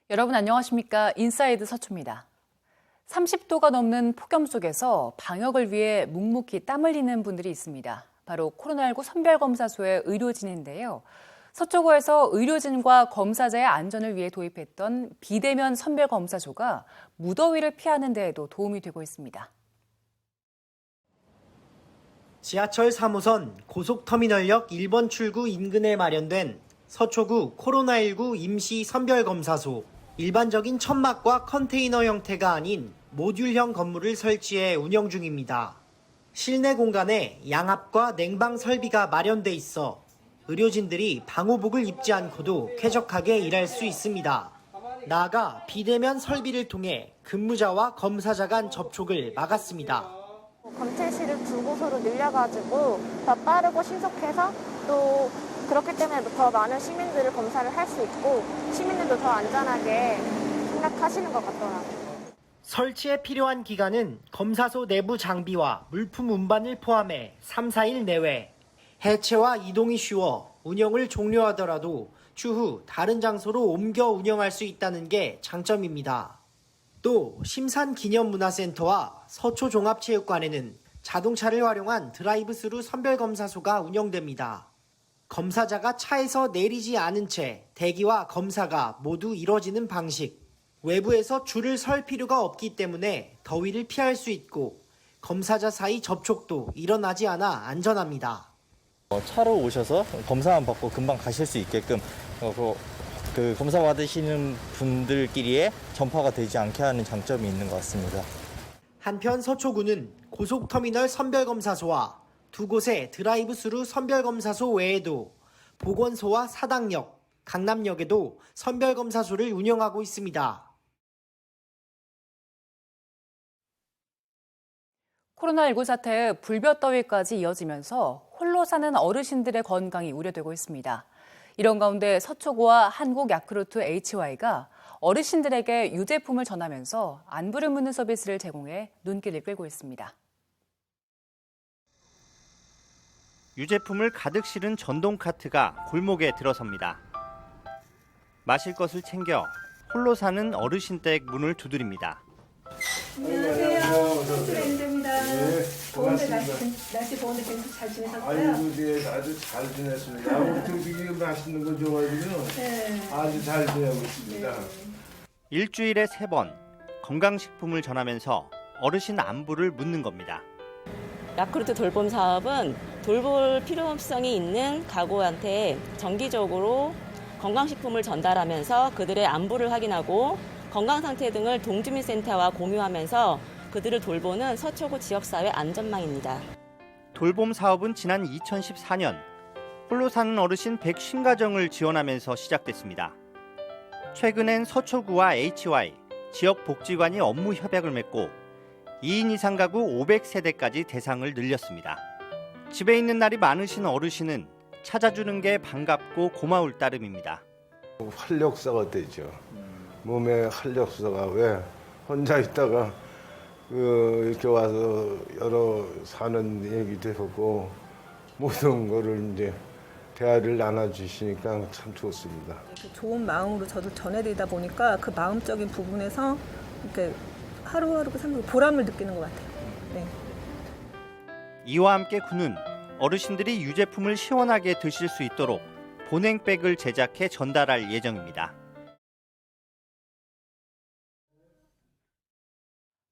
여러분 안녕하십니까? 인사이드 서초입니다. 30도가 넘는 폭염 속에서 방역을 위해 묵묵히 땀 흘리는 분들이 있습니다. 바로 코로나19 선별검사소의 의료진인데요. 서초구에서 의료진과 검사자의 안전을 위해 도입했던 비대면 선별검사소가 무더위를 피하는 데에도 도움이 되고 있습니다. 지하철 3호선 고속터미널역 1번 출구 인근에 마련된 서초구 코로나19 임시 선별검사소. 일반적인 천막과 컨테이너 형태가 아닌 모듈형 건물을 설치해 운영 중입니다. 실내 공간에 양압과 냉방 설비가 마련돼 있어 의료진들이 방호복을 입지 않고도 쾌적하게 일할 수 있습니다. 나아가 비대면 설비를 통해 근무자와 검사자 간 접촉을 막았습니다. 검체실을 두 곳으로 늘려가지고 더 빠르고 신속해서 또 그렇기 때문에 더 많은 시민들을 검사를 할 수 있고 시민들도 더 안전하게 생각하시는 것 같더라고요. 설치에 필요한 기간은 검사소 내부 장비와 물품 운반을 포함해 3, 4일 내외. 해체와 이동이 쉬워 운영을 종료하더라도 추후 다른 장소로 옮겨 운영할 수 있다는 게 장점입니다. 또 심산기념문화센터와 서초종합체육관에는 자동차를 활용한 드라이브스루 선별검사소가 운영됩니다. 검사자가 차에서 내리지 않은 채 대기와 검사가 모두 이뤄지는 방식. 외부에서 줄을 설 필요가 없기 때문에 더위를 피할 수 있고 검사자 사이 접촉도 일어나지 않아 안전합니다. 차로 오셔서 검사만 받고 금방 가실 수 있게끔 그 검사 받으시는 분들끼리의 전파가 되지 않게 하는 장점이 있는 것 같습니다. 한편 서초구는 고속터미널 선별검사소와 두 곳의 드라이브스루 선별검사소 외에도 보건소와 사당역, 강남역에도 선별검사소를 운영하고 있습니다. 코로나19 사태에 불볕더위까지 이어지면서 홀로 사는 어르신들의 건강이 우려되고 있습니다. 이런 가운데 서초구와 한국야쿠르트 HY가 어르신들에게 유제품을 전하면서 안부를 묻는 서비스를 제공해 눈길을 끌고 있습니다. 유제품을 가득 실은 전동 카트가 골목에 들어섭니다. 마실 것을 챙겨 홀로 사는 어르신 댁 문을 두드립니다. 안녕하세요. 랜드입니다. 더운데 날씨 더운데 괜찮 잘 지내셨어요? 아이고, 네, 아주 잘 지냈습니다. 우리 등식이 맛있는 거 좋아가지고요. 네. 아주 잘 지내고 있습니다. 일주일에 3번 건강식품을 전하면서 어르신 안부를 묻는 겁니다. 야쿠르트 돌봄 사업은 돌볼 필요성이 있는 가구한테 정기적으로 건강식품을 전달하면서 그들의 안부를 확인하고 건강 상태 등을 동주민센터와 공유하면서 그들을 돌보는 서초구 지역사회 안전망입니다. 돌봄 사업은 지난 2014년 홀로 사는 어르신 150가정을 지원하면서 시작됐습니다. 최근엔 서초구와 HY, 지역복지관이 업무 협약을 맺고 2인 이상 가구 500세대까지 대상을 늘렸습니다. 집에 있는 날이 많으신 어르신은 찾아주는 게 반갑고 고마울 따름입니다. 활력소가 되죠. 몸에 활력소가 왜 혼자 있다가 이렇게 와서 여러 사는 얘기도 하고 모든 거를 이제 대화를 나눠주시니까 참 좋습니다. 좋은 마음으로 저도 전해드리다 보니까 그 마음적인 부분에서 이렇게 하루하루 보람을 느끼는 것 같아요. 네. 이와 함께 구는 어르신들이 유제품을 시원하게 드실 수 있도록 보냉백을 제작해 전달할 예정입니다.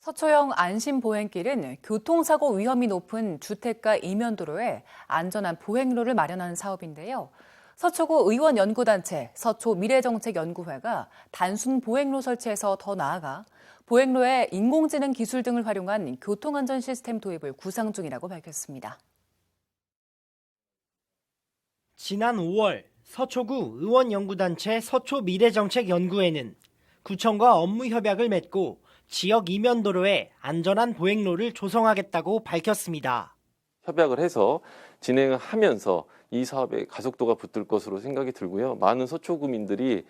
서초형 안심보행길은 교통사고 위험이 높은 주택가 이면도로에 안전한 보행로를 마련하는 사업인데요. 서초구 의원연구단체 서초미래정책연구회가 단순 보행로 설치에서 더 나아가 보행로에 인공지능 기술 등을 활용한 교통안전 시스템 도입을 구상 중이라고 밝혔습니다. 지난 5월 서초구 의원연구단체 서초미래정책연구회는 구청과 업무 협약을 맺고 지역 이면도로에 안전한 보행로를 조성하겠다고 밝혔습니다. 협약을 해서 진행을 하면서 이 사업에 가속도가 붙을 것으로 생각이 들고요. 많은 서초구민들이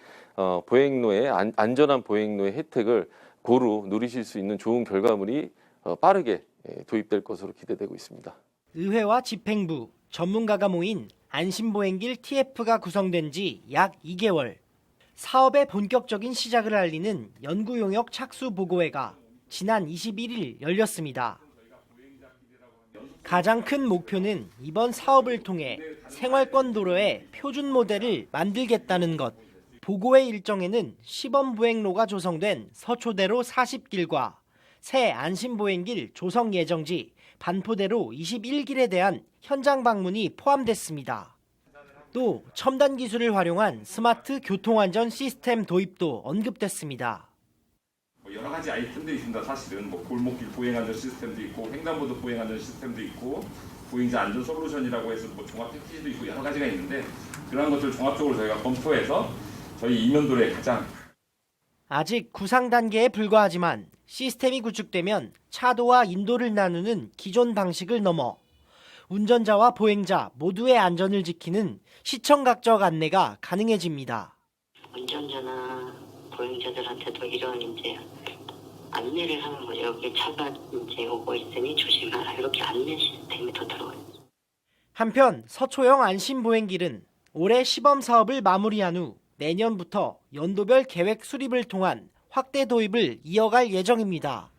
보행로의 안전한 보행로의 혜택을 고루 누리실 수 있는 좋은 결과물이 빠르게 도입될 것으로 기대되고 있습니다. 의회와 집행부, 전문가가 모인 안심보행길 TF가 구성된 지 약 2개월. 사업의 본격적인 시작을 알리는 연구용역 착수 보고회가 지난 21일 열렸습니다. 가장 큰 목표는 이번 사업을 통해 생활권 도로의 표준 모델을 만들겠다는 것. 보고회 일정에는 시범 보행로가 조성된 서초대로 40길과 새 안심보행길 조성 예정지 반포대로 21길에 대한 현장 방문이 포함됐습니다. 또 첨단 기술을 활용한 스마트 교통안전 시스템 도입도 언급됐습니다. 여러 가지 아이템들이 있습니다. 사실은 골목길 보행안전 시스템도 있고 횡단보도 보행안전 시스템도 있고 보행자 안전 솔루션이라고 해서 종합 패키지도 있고 여러 가지가 있는데 그런 것들을 종합적으로 저희가 검토해서 저희 이면도로에 가장 아직 구상 단계에 불과하지만 시스템이 구축되면 차도와 인도를 나누는 기존 방식을 넘어 운전자와 보행자 모두의 안전을 지키는 시청각적 안내가 가능해집니다. 운전자나 보행자들한테도 이런 이제 안내를 하는 거죠. 여기 차가 이제 오고 있으니 조심하라. 이렇게 안내 시스템이 더 들어가요. 한편 서초형 안심보행길은 올해 시범 사업을 마무리한 후 내년부터 연도별 계획 수립을 통한 확대 도입을 이어갈 예정입니다.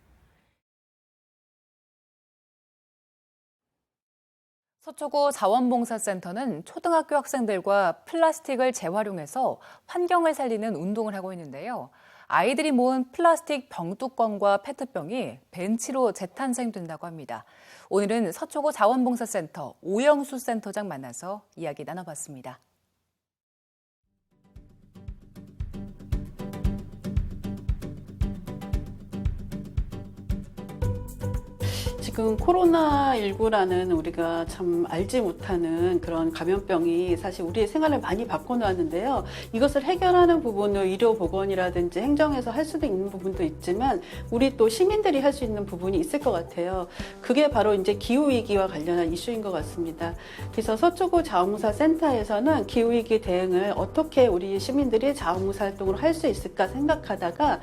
서초구 자원봉사센터는 초등학교 학생들과 플라스틱을 재활용해서 환경을 살리는 운동을 하고 있는데요. 아이들이 모은 플라스틱 병뚜껑과 페트병이 벤치로 재탄생된다고 합니다. 오늘은 서초구 자원봉사센터 오영수 센터장 만나서 이야기 나눠봤습니다. 지금 코로나19라는 우리가 참 알지 못하는 그런 감염병이 사실 우리의 생활을 많이 바꿔놓았는데요. 이것을 해결하는 부분은 의료보건이라든지 행정에서 할 수도 있는 부분도 있지만 우리 또 시민들이 할 수 있는 부분이 있을 것 같아요. 그게 바로 이제 기후위기와 관련한 이슈인 것 같습니다. 그래서 서초구 자원봉사센터에서는 기후위기 대응을 어떻게 우리 시민들이 자원봉사 활동을 할 수 있을까 생각하다가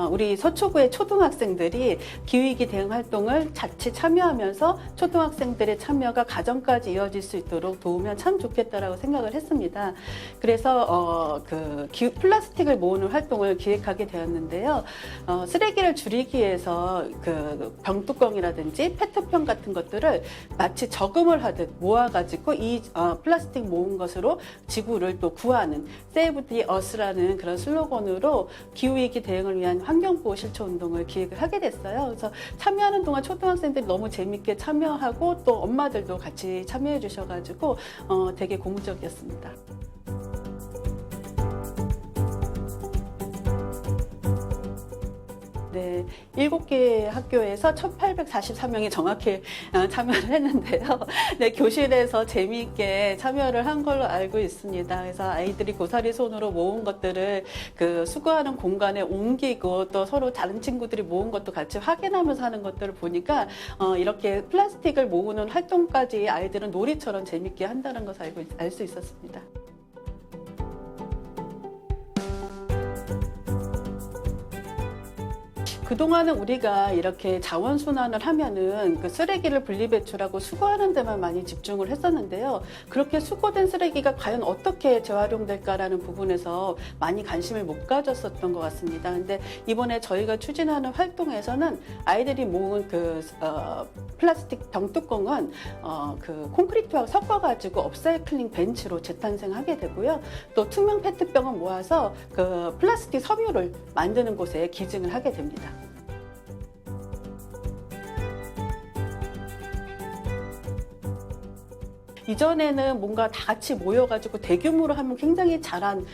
우리 서초구의 초등학생들이 기후위기 대응 활동을 같이 참여하면서 초등학생들의 참여가 가정까지 이어질 수 있도록 도우면 참 좋겠다라고 생각을 했습니다. 그래서 플라스틱을 모으는 활동을 기획하게 되었는데요. 쓰레기를 줄이기 위해서 그 병뚜껑이라든지 페트병 같은 것들을 마치 저금을 하듯 모아가지고 이 플라스틱 모은 것으로 지구를 또 구하는 Save the Earth라는 그런 슬로건으로 기후위기 대응을 위한 환경보호 실천 운동을 기획을 하게 됐어요. 그래서 참여하는 동안 초등학생들이 너무 재밌게 참여하고 또 엄마들도 같이 참여해 주셔가지고 되게 고무적이었습니다. 네, 7개 학교에서 1,843명이 정확히 참여를 했는데요. 네, 교실에서 재미있게 참여를 한 걸로 알고 있습니다. 그래서 아이들이 고사리 손으로 모은 것들을 그 수거하는 공간에 옮기고 또 서로 다른 친구들이 모은 것도 같이 확인하면서 하는 것들을 보니까 이렇게 플라스틱을 모으는 활동까지 아이들은 놀이처럼 재미있게 한다는 것을 알 수 있었습니다. 그동안은 우리가 이렇게 자원순환을 하면은 그 쓰레기를 분리배출하고 수거하는 데만 많이 집중을 했었는데요. 그렇게 수거된 쓰레기가 과연 어떻게 재활용될까라는 부분에서 많이 관심을 못 가졌었던 것 같습니다. 근데 이번에 저희가 추진하는 활동에서는 아이들이 모은 플라스틱 병뚜껑은 그 콘크리트와 섞어가지고 업사이클링 벤치로 재탄생하게 되고요. 또 투명 페트병은 모아서 그 플라스틱 섬유를 만드는 곳에 기증을 하게 됩니다. 이전에는 뭔가 다 같이 모여가지고 대규모로 하면 굉장히 잘한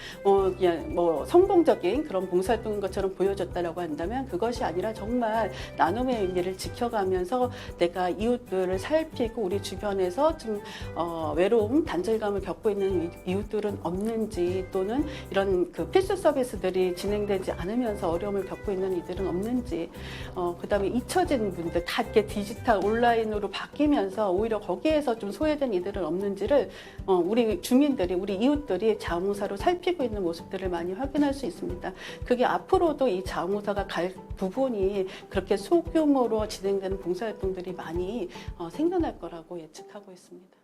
성공적인 그런 봉사활동인 것처럼 보여졌다라고 한다면 그것이 아니라 정말 나눔의 의미를 지켜가면서 내가 이웃들을 살피고 우리 주변에서 좀 외로움, 단절감을 겪고 있는 이웃들은 없는지 또는 이런 그 필수 서비스들이 진행되지 않으면서 어려움을 겪고 있는 이들은 없는지 그다음에 잊혀진 분들 다 이렇게 디지털 온라인으로 바뀌면서 오히려 거기에서 좀 소외된 이들은 없는지를 우리 주민들이 우리 이웃들이 자원봉사로 살피고 있는 모습들을 많이 확인할 수 있습니다. 그게 앞으로도 이 자원봉사가 갈 부분이 그렇게 소규모로 진행되는 봉사활동들이 많이 생겨날 거라고 예측하고 있습니다.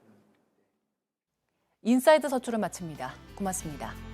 인사이드 서초를 마칩니다. 고맙습니다.